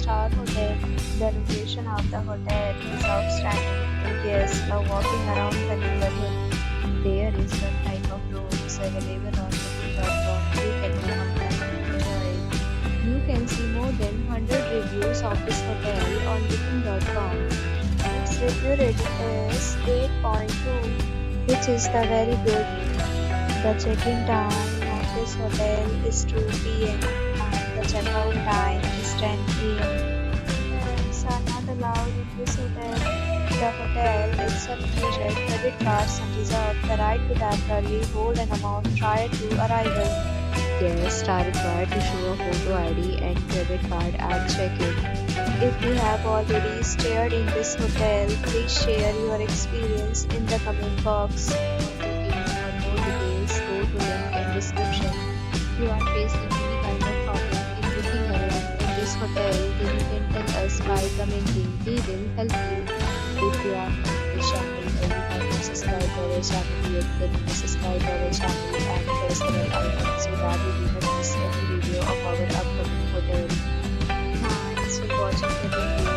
5-star hotel. The location of the hotel is outstanding and guests love walking around the neighborhood. There is one type of rooms available on booking.com. You can book online and enjoy it. You can see more than 100 reviews of this hotel on booking.com. Its review rating is 8.2, which is the very good. The check-in time of this hotel is 2 p.m. and the check-out time is 10 p.m. Pets are not allowed in this hotel. The hotel accepts major credit cards and reserves the right to temporarily hold an amount prior to arrival. Guests are required to show a photo ID and credit card at check-in. If you have already stayed in this hotel, please share your experience in the comment box. For more details, go to link in description. If you are facing any kind of problem in booking a room in this hotel, then you can tell us by commenting. We will help you. If you are new to this channel and you have not subscribed to our channel yet, then please subscribe to our channel and press the bell icon so that you do not miss any video of our upcoming hotel. Thanks for watching the video.